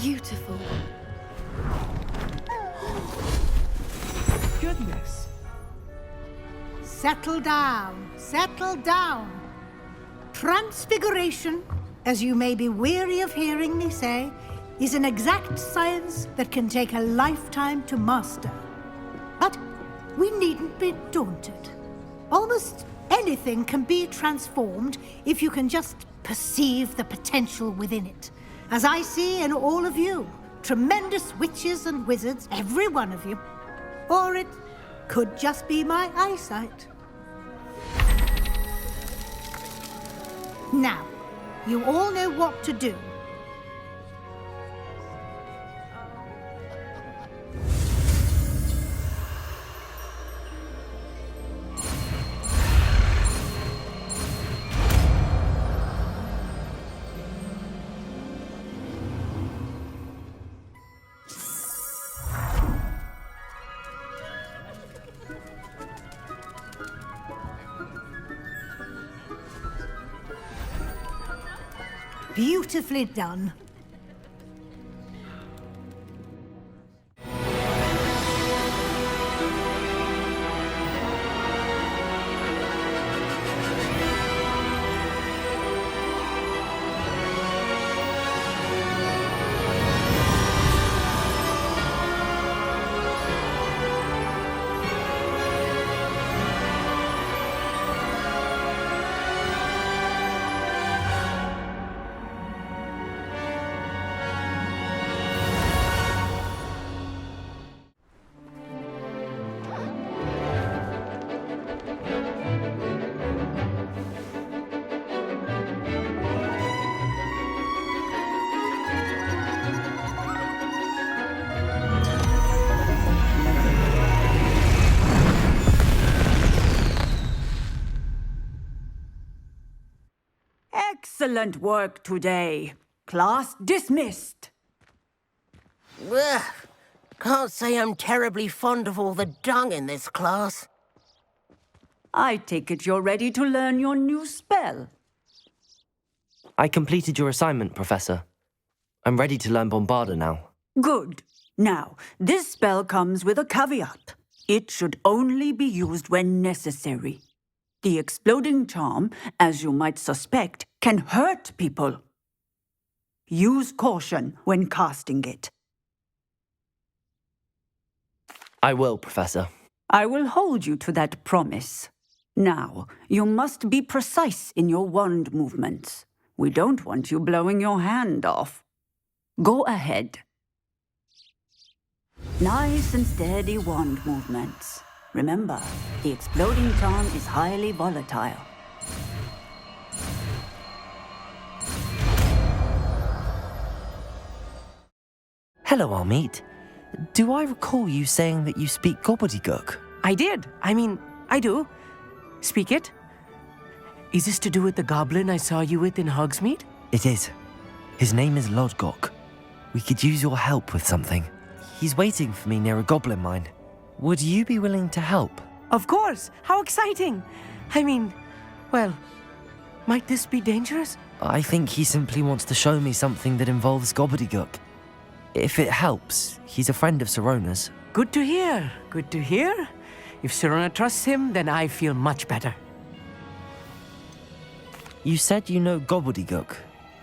beautiful. Goodness. Settle down, settle down. Transfiguration, as you may be weary of hearing me say, is an exact science that can take a lifetime to master. But we needn't be daunted. Almost anything can be transformed if you can just perceive the potential within it. As I see in all of you, tremendous witches and wizards, every one of you. Or it could just be my eyesight. Now, you all know what to do. Beautifully done. Excellent work today. Class dismissed. Ugh. Can't say I'm terribly fond of all the dung in this class. I take it you're ready to learn your new spell. I completed your assignment, Professor. I'm ready to learn Bombarda now. Good. Now, this spell comes with a caveat. It should only be used when necessary. The exploding charm, as you might suspect, can hurt people. Use caution when casting it. I will, Professor. I will hold you to that promise. Now, you must be precise in your wand movements. We don't want you blowing your hand off. Go ahead. Nice and steady wand movements. Remember, the exploding charm is highly volatile. Hello, Amit. Do I recall you saying that you speak Goblidegucku? I did. I do. Speak it. Is this to do with the goblin I saw you with in Hogsmeade? It is. His name is Lodgok. We could use your help with something. He's waiting for me near a goblin mine. Would you be willing to help? Of course. How exciting. Might this be dangerous? I think he simply wants to show me something that involves Goblidegucku. If it helps, he's a friend of Sirona's. Good to hear. Good to hear. If Sirona trusts him, then I feel much better. You said you know Goblidegucku,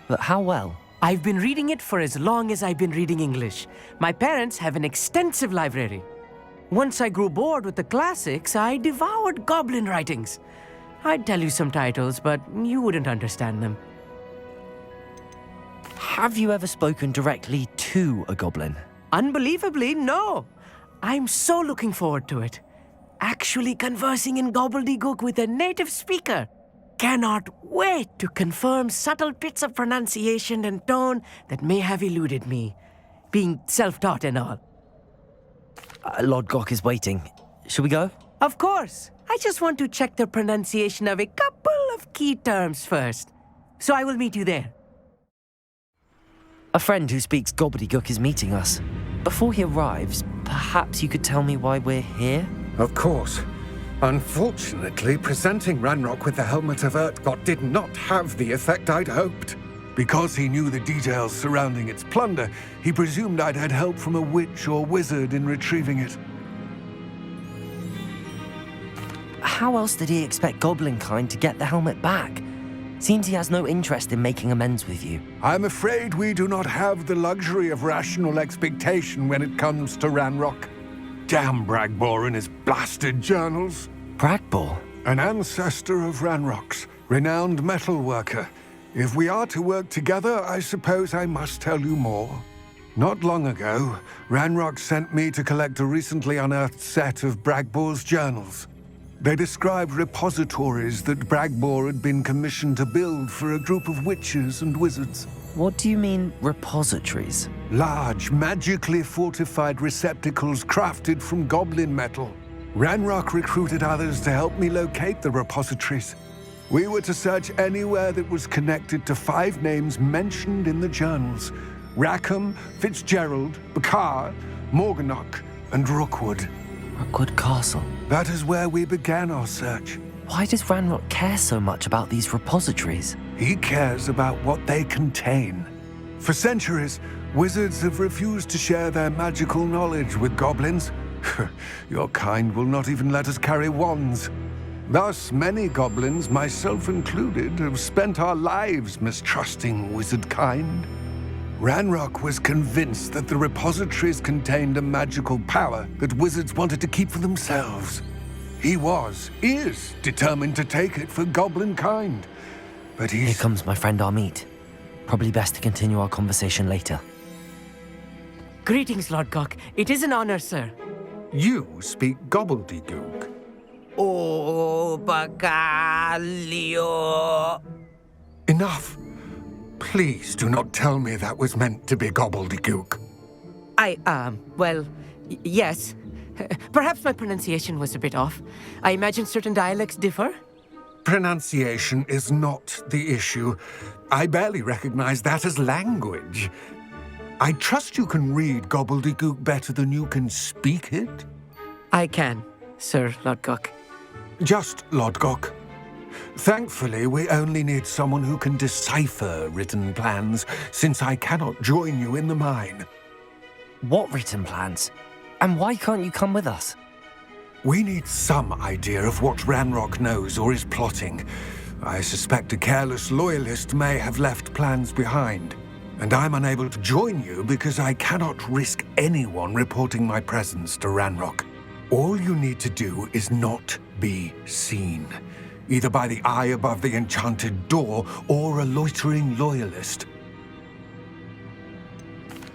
but how well? I've been reading it for as long as I've been reading English. My parents have an extensive library. Once I grew bored with the classics, I devoured goblin writings. I'd tell you some titles, but you wouldn't understand them. Have you ever spoken directly to a goblin? Unbelievably, no. I'm so looking forward to it. Actually conversing in Goblidegucku with a native speaker. Cannot wait to confirm subtle bits of pronunciation and tone that may have eluded me, being self-taught and all. Lodgok is waiting. Shall we go? Of course. I just want to check the pronunciation of a couple of key terms first. So I will meet you there. A friend who speaks Goblidegucku is meeting us. Before he arrives, perhaps you could tell me why we're here? Of course. Unfortunately, presenting Ranrock with the Helmet of Urtkot did not have the effect I'd hoped. Because he knew the details surrounding its plunder, he presumed I'd had help from a witch or wizard in retrieving it. How else did he expect Goblinkind to get the helmet back? Seems he has no interest in making amends with you. I'm afraid we do not have the luxury of rational expectation when it comes to Ranrock. Damn Bragbor and his blasted journals. Bragbor? An ancestor of Ranrock's, renowned metalworker. If we are to work together, I suppose I must tell you more. Not long ago, Ranrock sent me to collect a recently unearthed set of Bragbor's journals. They described repositories that Bragbor had been commissioned to build for a group of witches and wizards. What do you mean, repositories? Large, magically fortified receptacles crafted from goblin metal. Ranrock recruited others to help me locate the repositories. We were to search anywhere that was connected to 5 names mentioned in the journals: Rackham, Fitzgerald, Bakar, Morganach, and Rookwood. Rookwood Castle. That is where we began our search. Why does Ranrock care so much about these repositories? He cares about what they contain. For centuries, wizards have refused to share their magical knowledge with goblins. Your kind will not even let us carry wands. Thus, many goblins, myself included, have spent our lives mistrusting wizard kind. Ranrock was convinced that the repositories contained a magical power that wizards wanted to keep for themselves. He is determined to take it for goblin kind. But Here comes my friend Amit. Probably best to continue our conversation later. Greetings, Lord Gok. It is an honor, sir. You speak Goblidegucku. Oh, Bagalio. Enough. Please do not tell me that was meant to be Goblidegucku. Yes. Perhaps my pronunciation was a bit off. I imagine certain dialects differ. Pronunciation is not the issue. I barely recognize that as language. I trust you can read Goblidegucku better than you can speak it? I can, Sir Lord Gok. Just Lord Gok. Thankfully, we only need someone who can decipher written plans, since I cannot join you in the mine. What written plans? And why can't you come with us? We need some idea of what Ranrock knows or is plotting. I suspect a careless loyalist may have left plans behind. And I'm unable to join you because I cannot risk anyone reporting my presence to Ranrock. All you need to do is not be seen, either by the eye above the enchanted door or a loitering loyalist.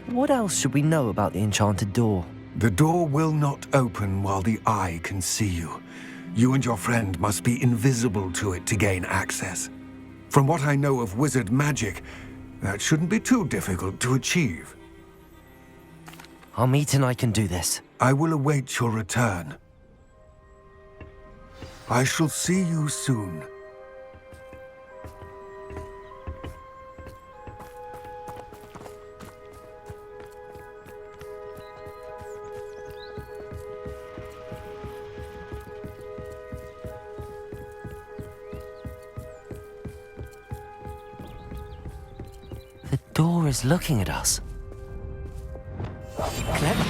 What else should we know about the enchanted door? The door will not open while the eye can see you. You and your friend must be invisible to it to gain access. From what I know of wizard magic, that shouldn't be too difficult to achieve. Amit and I can do this. I will await your return. I shall see you soon. The door is looking at us. Clever.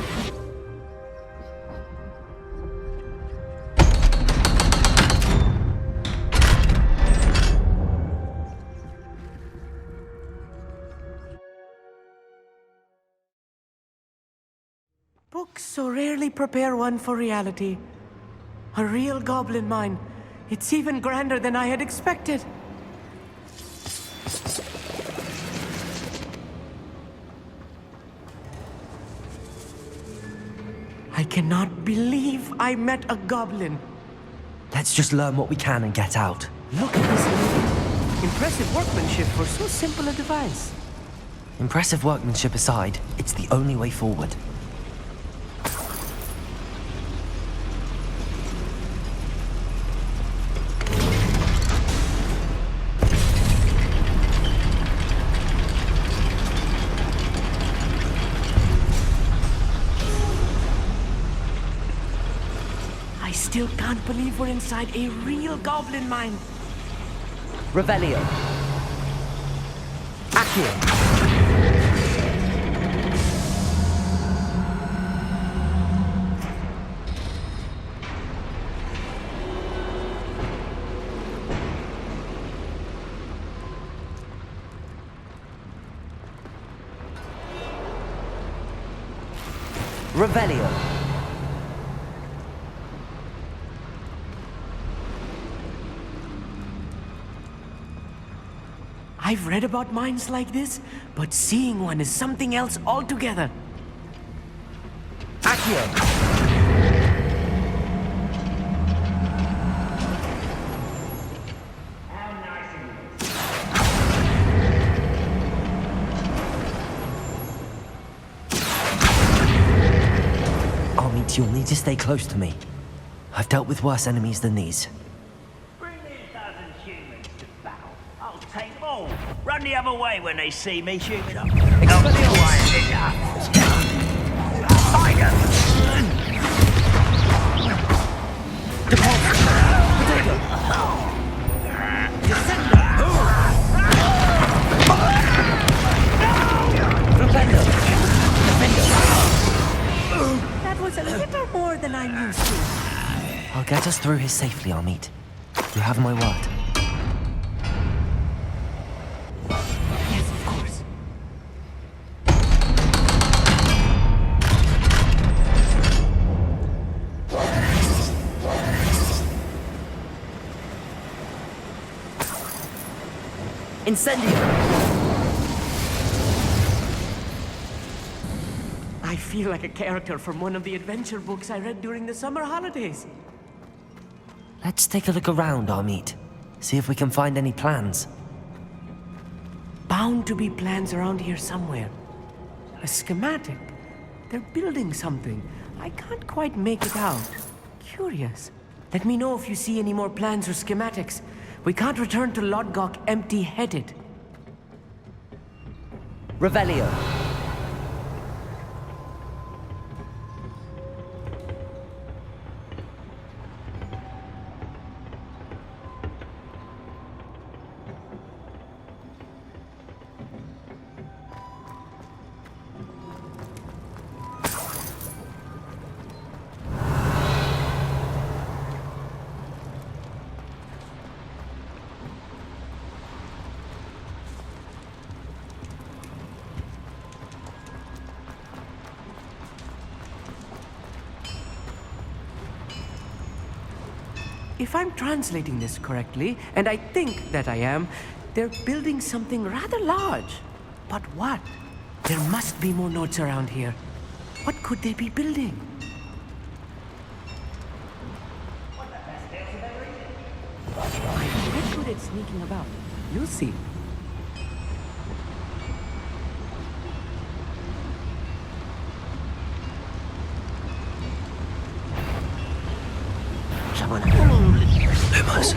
Books so rarely prepare one for reality. A real goblin mine. It's even grander than I had expected. I cannot believe I met a goblin. Let's just learn what we can and get out. Look at this lady. Impressive workmanship for so simple a device. Impressive workmanship aside, it's the only way forward. I still can't believe we're inside a real goblin mine. Revelio. Accio. Revelio. I've read about minds like this, but seeing one is something else altogether. Accio. You'll need to stay close to me. I've dealt with worse enemies than these. Bring these dozen humans to battle. I'll take them all. Run the other way when they see me shoot them. A little more than I'm used to. I'll get us through here safely, Amit. You have my word. Yes, of course. Incendio! I feel like a character from one of the adventure books I read during the summer holidays. Let's take a look around, Amit. See if we can find any plans. Bound to be plans around here somewhere. A schematic. They're building something. I can't quite make it out. Curious. Let me know if you see any more plans or schematics. We can't return to Lodgok empty-headed. Revelio. If I'm translating this correctly, and I think that I am, they're building something rather large. But what? There must be more notes around here. What could they be building? I'm very good at sneaking about. You'll see. Lumos.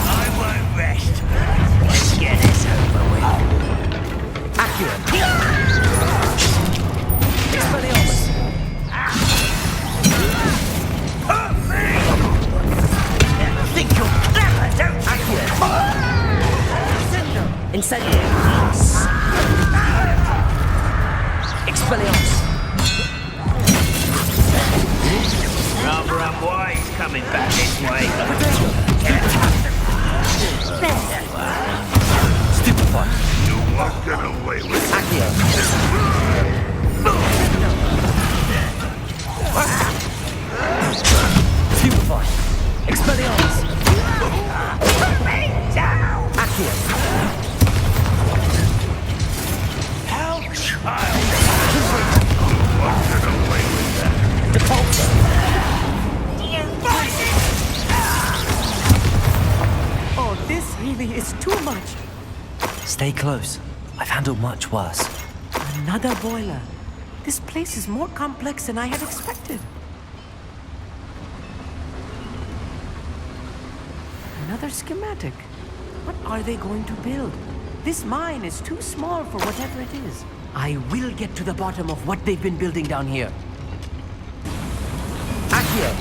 I won't rest. Let's get this over with. Accurate. Expelliarmus. Think you're clever, don't you? Accurate. Incendio. Expelliarmus. Rather unwise coming back this way. Stupefy. You won't get away with it. Accio. Stupefy. Expelliarmus. Accio. How child! You won't get away with that. Depulsor. Oh, this really is too much. Stay close. I've handled much worse. Another boiler. This place is more complex than I had expected. Another schematic. What are they going to build? This mine is too small for whatever it is. I will get to the bottom of what they've been building down here. Accio!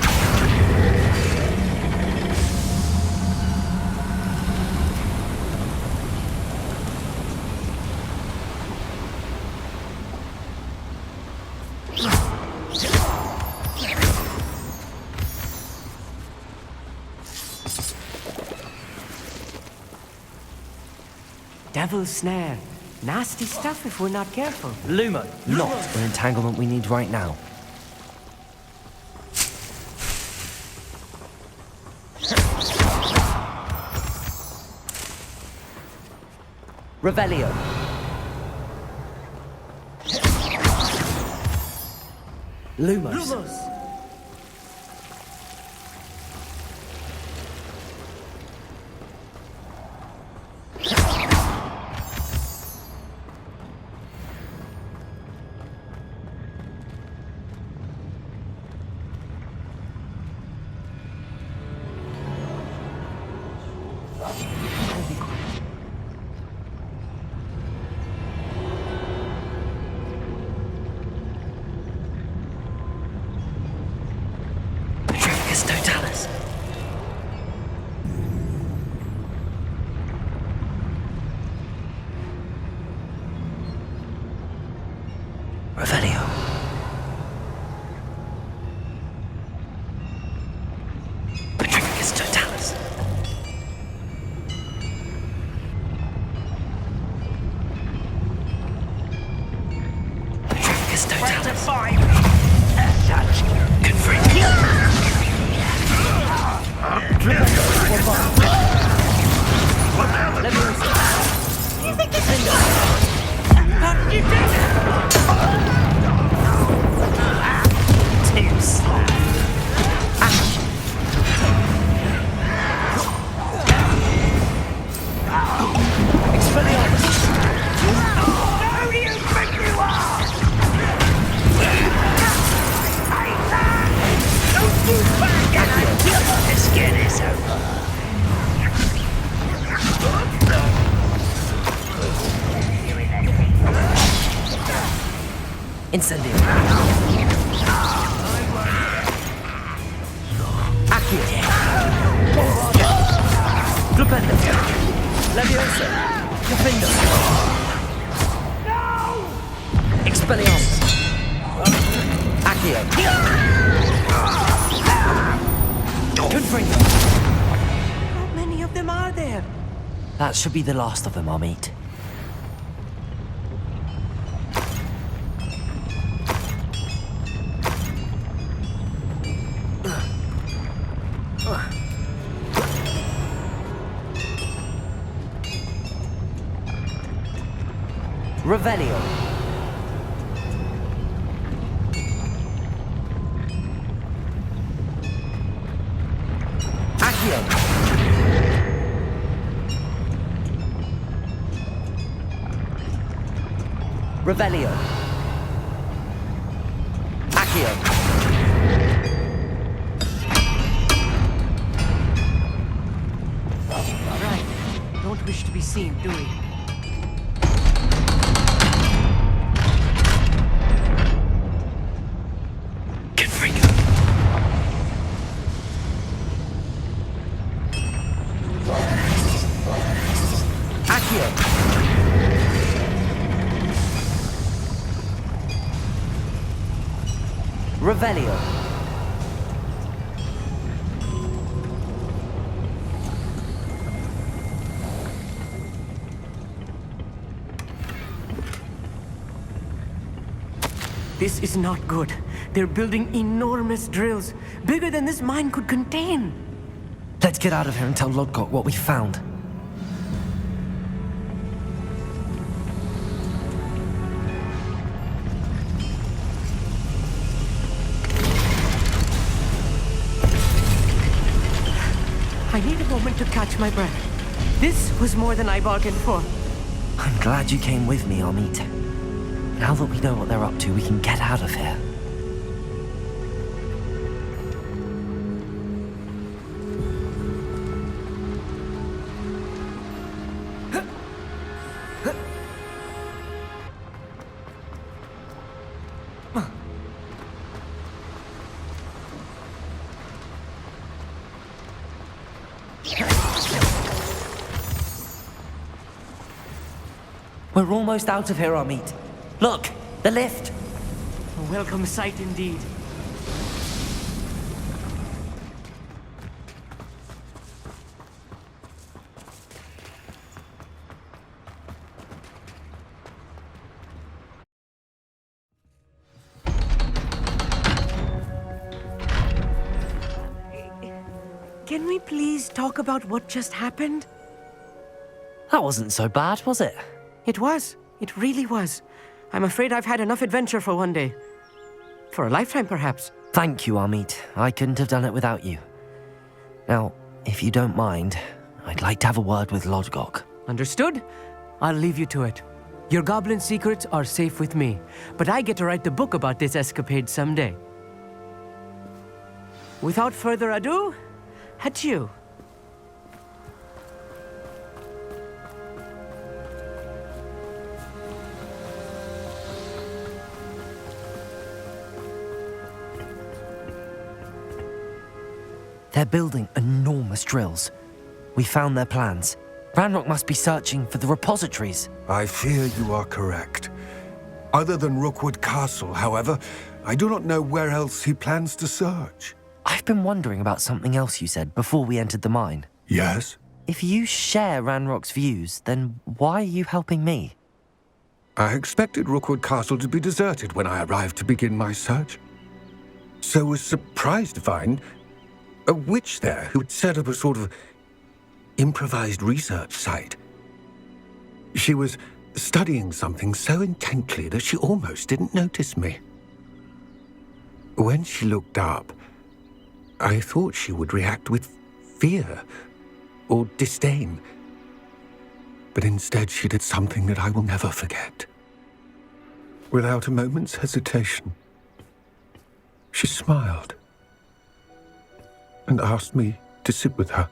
Devil's snare. Nasty stuff if we're not careful. Lumo, not an entanglement we need right now. Revelio. Lumos. Totalis. Revelio. Patricus Totalis. Patricus Totalis. Incendio. Accio. Flupendo. Leviosa. Defendo. Expelliarmus. Accio. Confringo. How many of them are there? That should be the last of them, I'll meet. Revelio. Accio. Revelio. Accio. Right. Don't wish to be seen, do we? Revelio. This is not good. They're building enormous drills, bigger than this mine could contain. Let's get out of here and tell Lodgok what we found. I need a moment to catch my breath. This was more than I bargained for. I'm glad you came with me, Amit. Now that we know what they're up to, we can get out of here. We're almost out of here, Amit. Look, the lift. A welcome sight indeed. Can we please talk about what just happened? That wasn't so bad, was it? It was. It really was. I'm afraid I've had enough adventure for one day. For a lifetime, perhaps. Thank you, Amit. I couldn't have done it without you. Now, if you don't mind, I'd like to have a word with Lodgok. Understood? I'll leave you to it. Your goblin secrets are safe with me, but I get to write the book about this escapade someday. Without further ado, adieu. They're building enormous drills. We found their plans. Ranrock must be searching for the repositories. I fear you are correct. Other than Rookwood Castle, however, I do not know where else he plans to search. I've been wondering about something else you said before we entered the mine. Yes? If you share Ranrock's views, then why are you helping me? I expected Rookwood Castle to be deserted when I arrived to begin my search. So was surprised to find a witch there who had set up a sort of improvised research site. She was studying something so intently that she almost didn't notice me. When she looked up, I thought she would react with fear or disdain. But instead she did something that I will never forget. Without a moment's hesitation, she smiled and asked me to sit with her.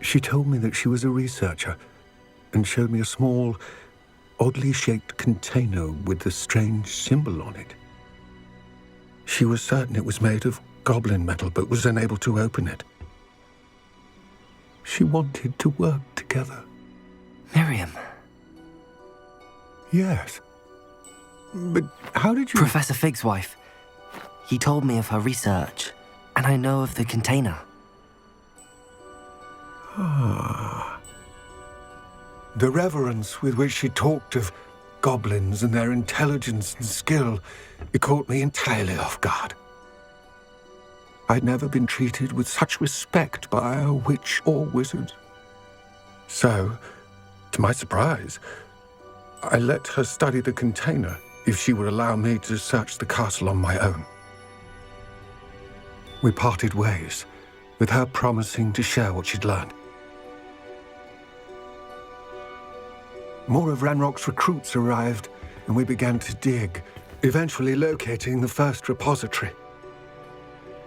She told me that she was a researcher and showed me a small, oddly shaped container with a strange symbol on it. She was certain it was made of goblin metal, but was unable to open it. She wanted to work together. Miriam. Yes. But how did you... Professor Fig's wife. He told me of her research, and I know of the container. Ah. The reverence with which she talked of goblins and their intelligence and skill, it caught me entirely off guard. I'd never been treated with such respect by a witch or wizard. So, to my surprise, I let her study the container if she would allow me to search the castle on my own. We parted ways, with her promising to share what she'd learned. More of Ranrock's recruits arrived, and we began to dig, eventually locating the first repository.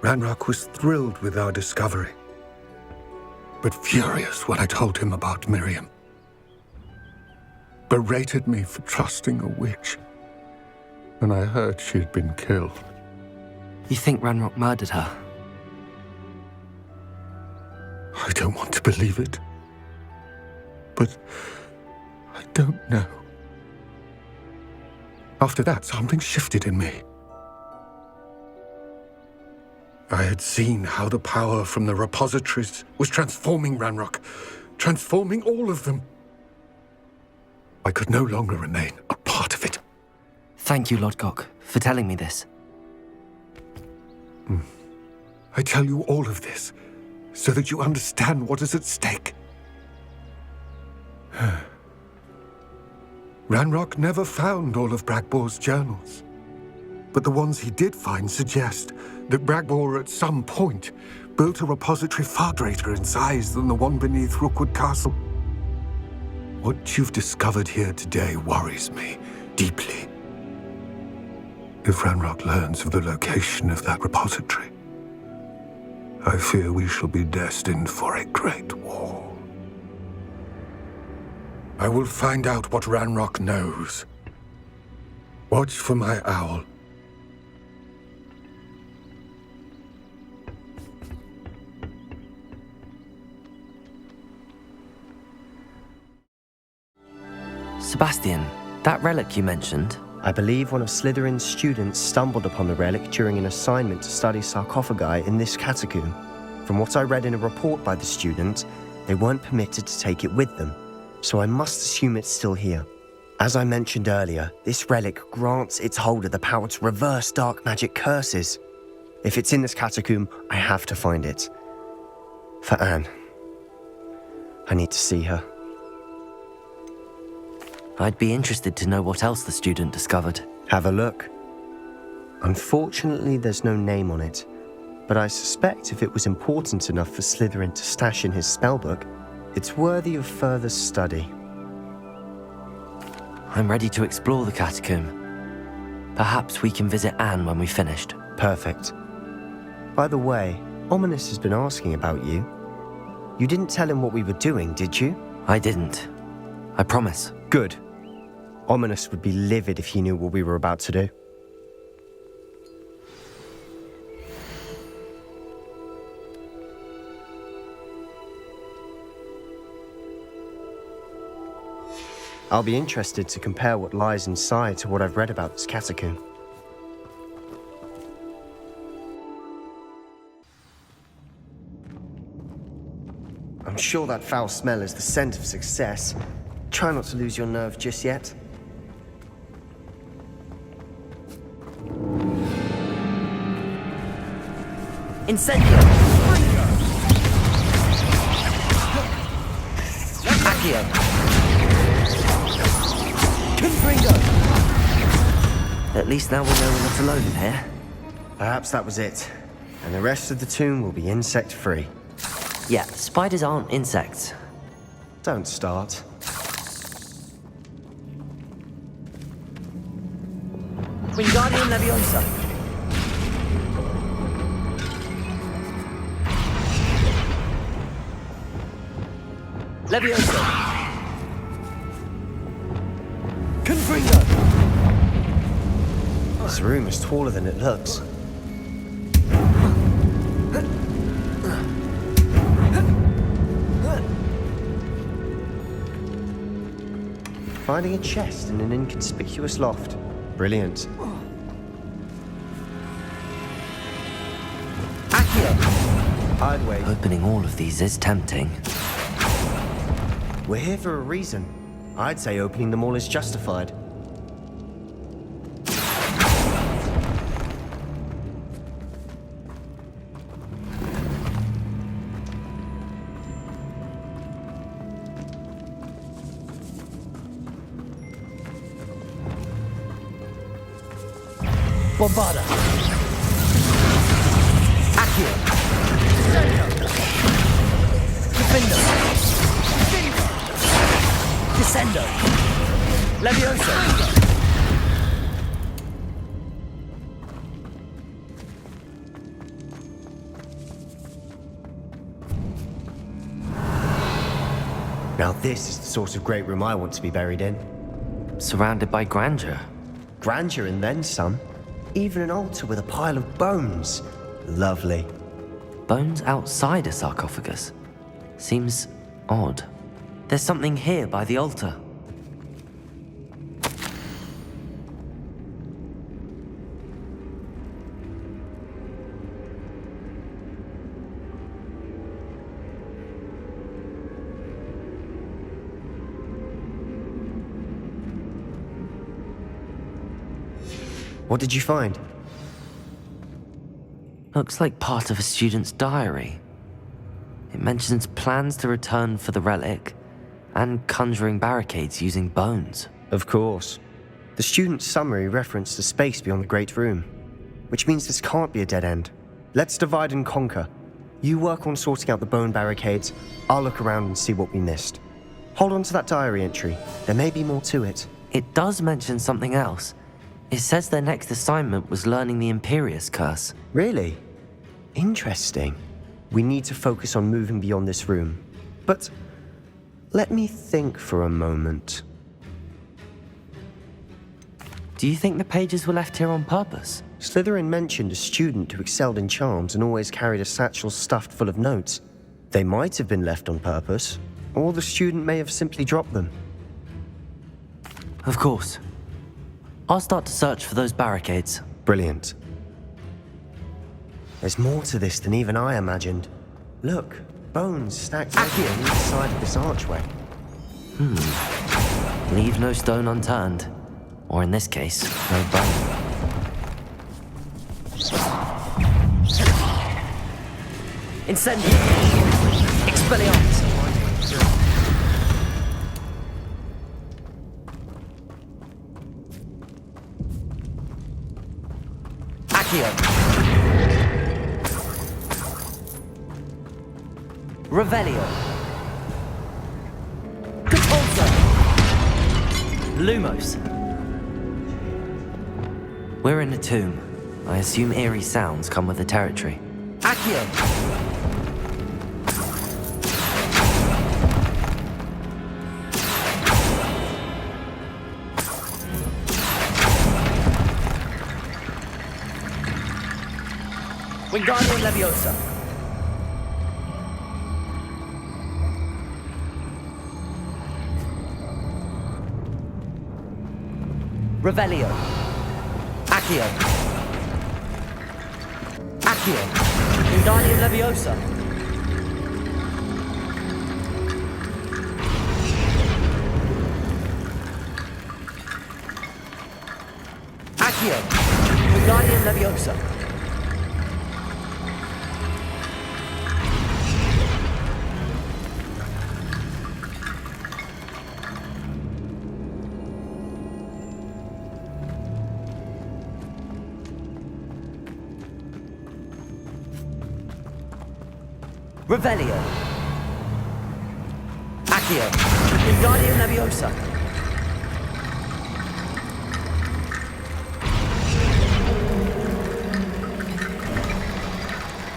Ranrock was thrilled with our discovery, but furious when I told him about Miriam. Berated me for trusting a witch, and I heard she had been killed. You think Ranrock murdered her? I don't want to believe it, but I don't know. After that, something shifted in me. I had seen how the power from the repositories was transforming Ranrock, transforming all of them. I could no longer remain a part of it. Thank you, Lodgok, for telling me this. I tell you all of this so that you understand what is at stake. Ranrock never found all of Bragbor's journals, but the ones he did find suggest that Bragbor at some point built a repository far greater in size than the one beneath Rookwood Castle. What you've discovered here today worries me deeply. If Ranrock learns of the location of that repository, I fear we shall be destined for a great war. I will find out what Ranrock knows. Watch for my owl. Sebastian, that relic you mentioned, I believe one of Slytherin's students stumbled upon the relic during an assignment to study sarcophagi in this catacomb. From what I read in a report by the student, they weren't permitted to take it with them, so I must assume it's still here. As I mentioned earlier, this relic grants its holder the power to reverse dark magic curses. If it's in this catacomb, I have to find it. For Anne. I need to see her. I'd be interested to know what else the student discovered. Have a look. Unfortunately, there's no name on it, but I suspect if it was important enough for Slytherin to stash in his spellbook, it's worthy of further study. I'm ready to explore the catacomb. Perhaps we can visit Anne when we've finished. Perfect. By the way, Ominous has been asking about you. You didn't tell him what we were doing, did you? I didn't. I promise. Good. Ominous would be livid if he knew what we were about to do. I'll be interested to compare what lies inside to what I've read about this catacomb. I'm sure that foul smell is the scent of success. Try not to lose your nerve just yet. Incendio! Accio! Confringo! At least now we know we're not alone in here. Perhaps that was it. And the rest of the tomb will be insect-free. Yeah, spiders aren't insects. Don't start. Wingardium Leviosa. Leviosa. Confringo. This room is taller than it looks. Finding a chest in an inconspicuous loft. Brilliant. Accio. I'd wait. Opening all of these is tempting. We're here for a reason. I'd say opening them all is justified. Bombarda. Accio. Defendo. Descendo. Leviosa. Now this is the sort of great room I want to be buried in. Surrounded by grandeur. Grandeur and then some. Even an altar with a pile of bones. Lovely. Bones outside a sarcophagus. Seems odd. There's something here by the altar. What did you find? Looks like part of a student's diary. It mentions plans to return for the relic and conjuring barricades using bones. Of course. The student's summary referenced the space beyond the Great Room, which means this can't be a dead end. Let's divide and conquer. You work on sorting out the bone barricades, I'll look around and see what we missed. Hold on to that diary entry. There may be more to it. It does mention something else. It says their next assignment was learning the Imperius Curse. Really? Interesting. We need to focus on moving beyond this room. But let me think for a moment. Do you think the pages were left here on purpose? Slytherin mentioned a student who excelled in charms and always carried a satchel stuffed full of notes. They might have been left on purpose, or the student may have simply dropped them. Of course. I'll start to search for those barricades. Brilliant. There's more to this than even I imagined. Look, bones stacked up on either side of this archway. Leave no stone unturned. Or in this case, no bone. Incendio! Expelliarmus! Accio! Revelio! Compulso! Lumos! We're in a tomb. I assume eerie sounds come with the territory. Accio! Wingardium Leviosa! Revelio! Accio! Accio! Wingardium Leviosa! Accio! Wingardium Leviosa! Revelio! Accio! Wingardium Leviosa!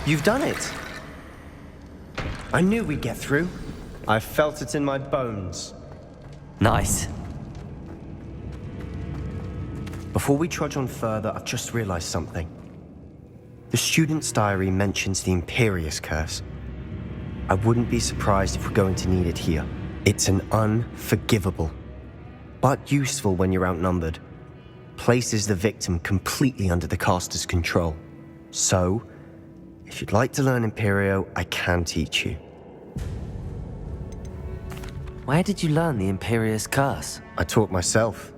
You've done it! I knew we'd get through. I felt it in my bones. Nice. Before we trudge on further, I've just realized something. The student's diary mentions the Imperious Curse. I wouldn't be surprised if we're going to need it here. It's an unforgivable, but useful when you're outnumbered. Places the victim completely under the caster's control. So, if you'd like to learn Imperio, I can teach you. Where did you learn the Imperious Curse? I taught myself.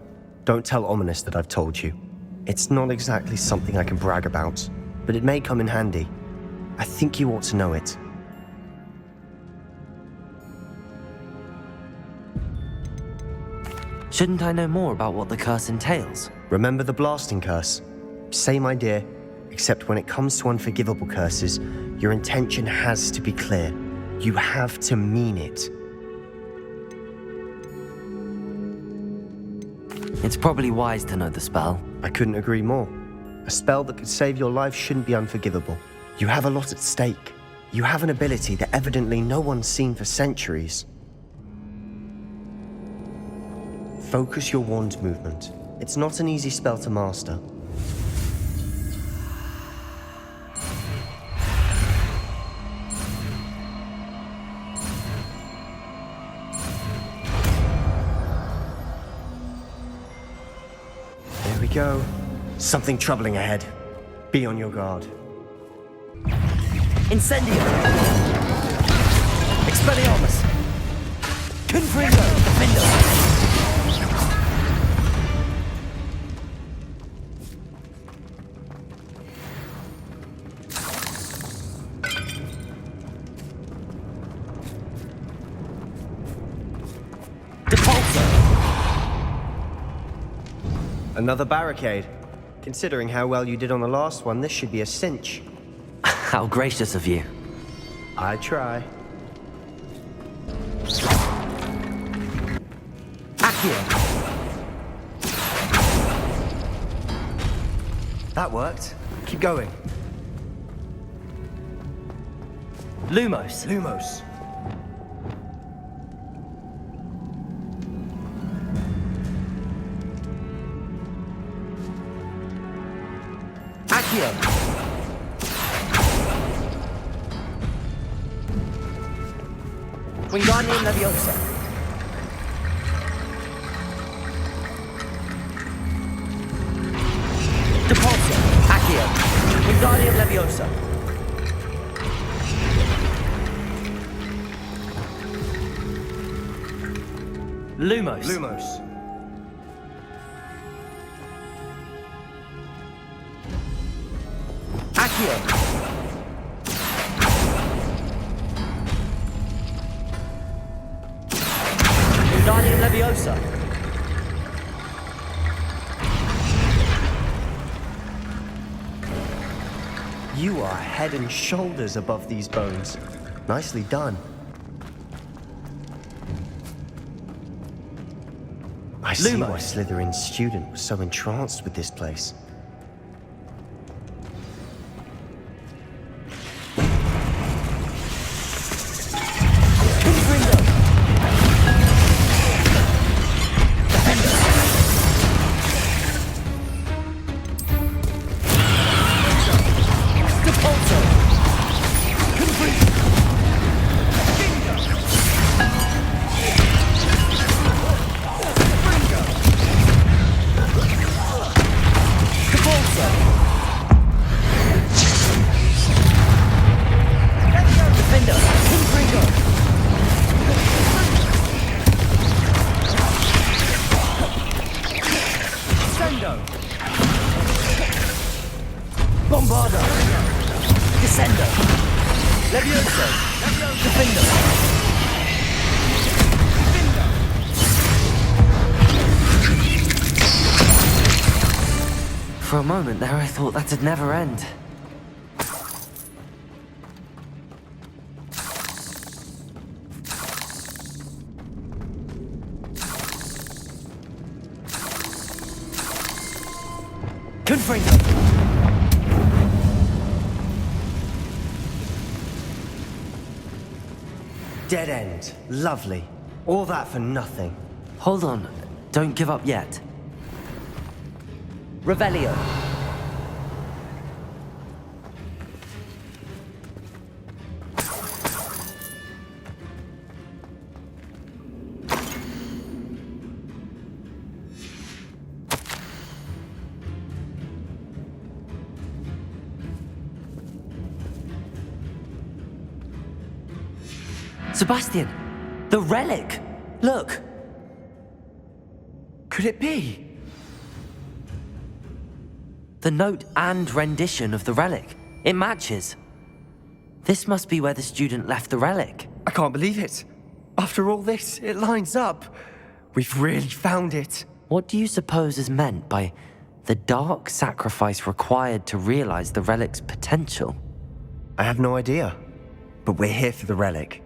Don't tell Ominous that I've told you. It's not exactly something I can brag about, but it may come in handy. I think you ought to know it. Shouldn't I know more about what the curse entails? Remember the blasting curse? Same idea, except when it comes to unforgivable curses, your intention has to be clear. You have to mean it. It's probably wise to know the spell. I couldn't agree more. A spell that could save your life shouldn't be unforgivable. You have a lot at stake. You have an ability that evidently no one's seen for centuries. Focus your wand movement. It's not an easy spell to master. There we go. Something troubling ahead. Be on your guard. Incendio! Expelliarmus! Confringo! Defendo! Another barricade. Considering how well you did on the last one, this should be a cinch. How gracious of you. I try. Accio! That worked. Keep going. Lumos! Lumos. Accio! Wingardium Leviosa! Leviosa. Lumos. Lumos. Accio. Zadanie Leviosa. You are head and shoulders above these bones. Nicely done. I see why Slytherin's student was so entranced with this place. For a moment there, I thought that'd never end. Confringo! Dead end. Lovely. All that for nothing. Hold on. Don't give up yet. Revelio. Sebastian! The relic! Look! Could it be? The note and rendition of the relic. It matches. This must be where the student left the relic. I can't believe it. After all this, it lines up. We've really found it. What do you suppose is meant by the dark sacrifice required to realize the relic's potential? I have no idea. But we're here for the relic.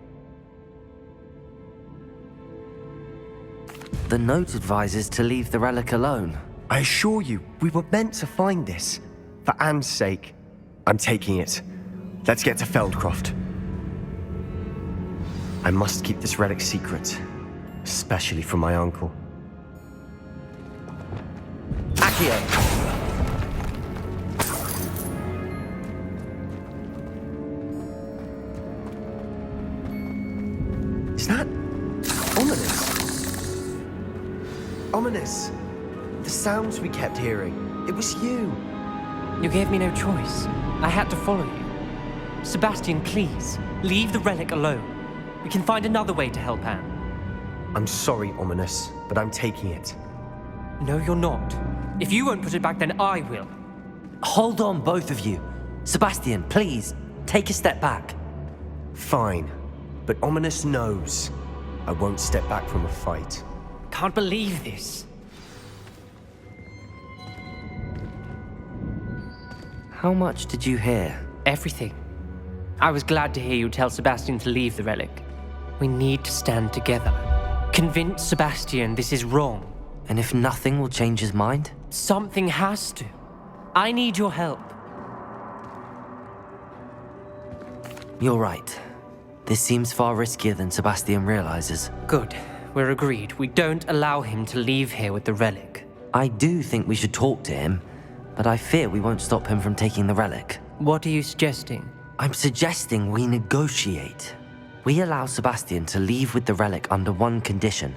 The note advises to leave the relic alone. I assure you, we were meant to find this. For Anne's sake, I'm taking it. Let's get to Feldcroft. I must keep this relic secret, especially from my uncle. Accio! Is that ominous? Ominous. The sounds we kept hearing. It was you. You gave me no choice. I had to follow you. Sebastian, please, leave the relic alone. We can find another way to help Anne. I'm sorry, Ominous, but I'm taking it. No, you're not. If you won't put it back, then I will. Hold on, both of you. Sebastian, please, take a step back. Fine, but Ominous knows I won't step back from a fight. Can't believe this. How much did you hear? Everything. I was glad to hear you tell Sebastian to leave the relic. We need to stand together. Convince Sebastian this is wrong. And if nothing will change his mind? Something has to. I need your help. You're right. This seems far riskier than Sebastian realizes. Good. We're agreed. We don't allow him to leave here with the relic. I do think we should talk to him, but I fear we won't stop him from taking the relic. What are you suggesting? I'm suggesting we negotiate. We allow Sebastian to leave with the relic under one condition.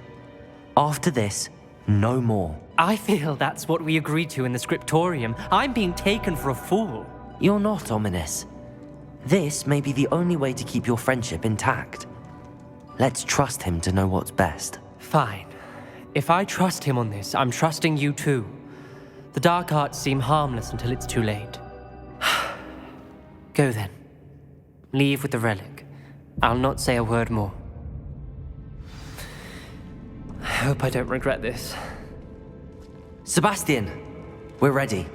After this, no more. I feel that's what we agreed to in the scriptorium. I'm being taken for a fool. You're not ominous. This may be the only way to keep your friendship intact. Let's trust him to know what's best. Fine. If I trust him on this, I'm trusting you too. The dark arts seem harmless until it's too late. Go then. Leave with the relic. I'll not say a word more. I hope I don't regret this. Sebastian, we're ready.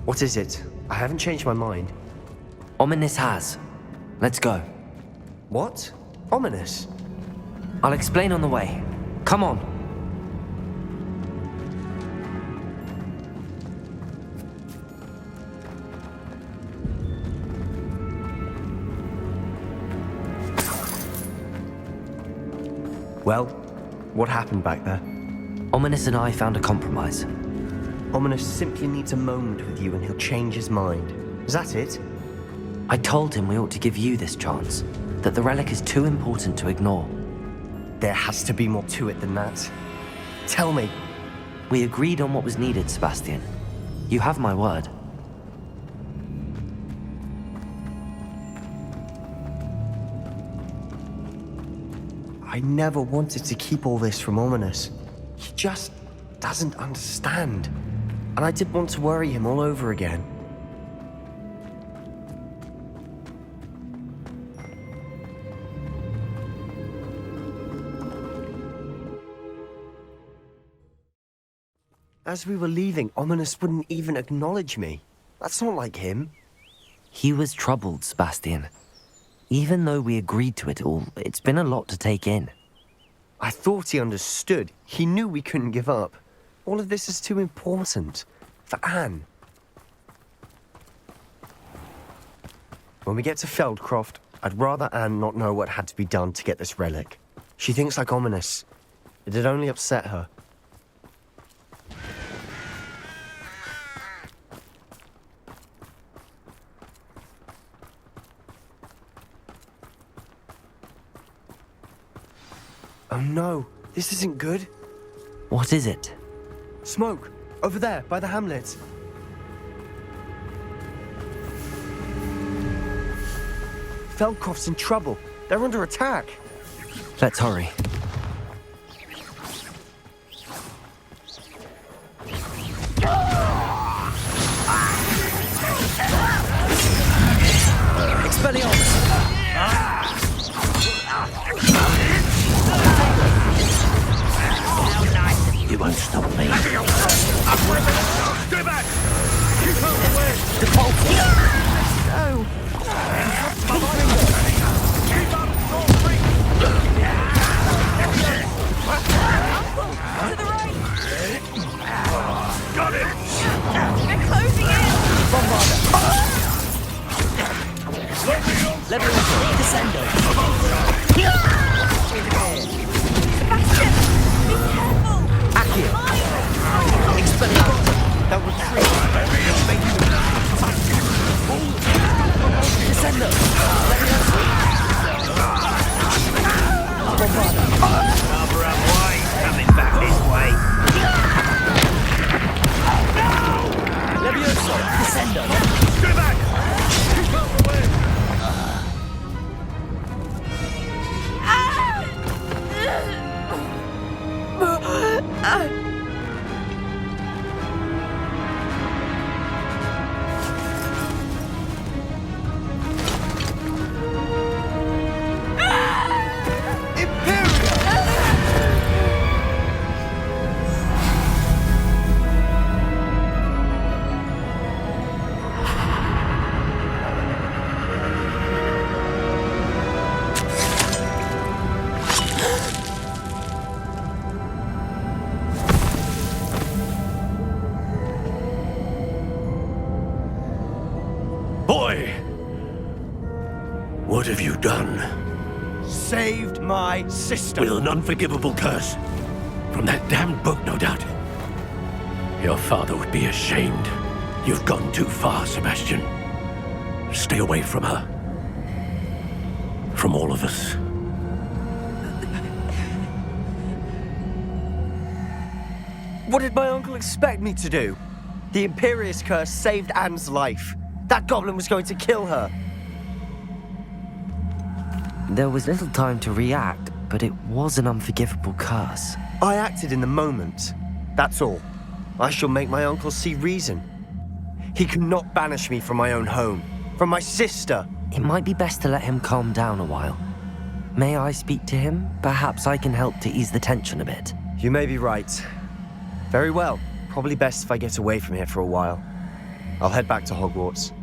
What is it? I haven't changed my mind. Ominous has. Let's go. What? Ominous? I'll explain on the way. Come on. Well, what happened back there? Ominous and I found a compromise. Ominous simply needs a moment with you and he'll change his mind. Is that it? I told him we ought to give you this chance, that the relic is too important to ignore. There has to be more to it than that. Tell me. We agreed on what was needed, Sebastian. You have my word. I never wanted to keep all this from Ominous. He just doesn't understand. And I didn't want to worry him all over again. As we were leaving, Ominous wouldn't even acknowledge me. That's not like him. He was troubled, Sebastian. Even though we agreed to it all, it's been a lot to take in. I thought he understood. He knew we couldn't give up. All of this is too important. For Anne. When we get to Feldcroft, I'd rather Anne not know what had to be done to get this relic. She thinks like Ominous. It'd only upset her. Oh no, this isn't good. What is it? Smoke! Over there, by the hamlet. Feldcroft's in trouble. They're under attack. Let's hurry. Expelliarmus! You won't stop me. Stay back! Keep out the way! Keep out of the ring! To the right! Got it! They're closing in! Level Descendo! Sebastian! Be careful! Accio! Expelliarmus! They'll retreat. Descendo! Cover up way, coming back this way. Levioso! Descendo! Stay back! Keep out the way! Boy! What have you done? Saved my sister. With an unforgivable curse. From that damned book, no doubt. Your father would be ashamed. You've gone too far, Sebastian. Stay away from her. From all of us. What did my uncle expect me to do? The Imperious curse saved Anne's life. That goblin was going to kill her. There was little time to react, but it was an unforgivable curse. I acted in the moment. That's all. I shall make my uncle see reason. He cannot banish me from my own home, from my sister. It might be best to let him calm down a while. May I speak to him? Perhaps I can help to ease the tension a bit. You may be right. Very well. Probably best if I get away from here for a while. I'll head back to Hogwarts.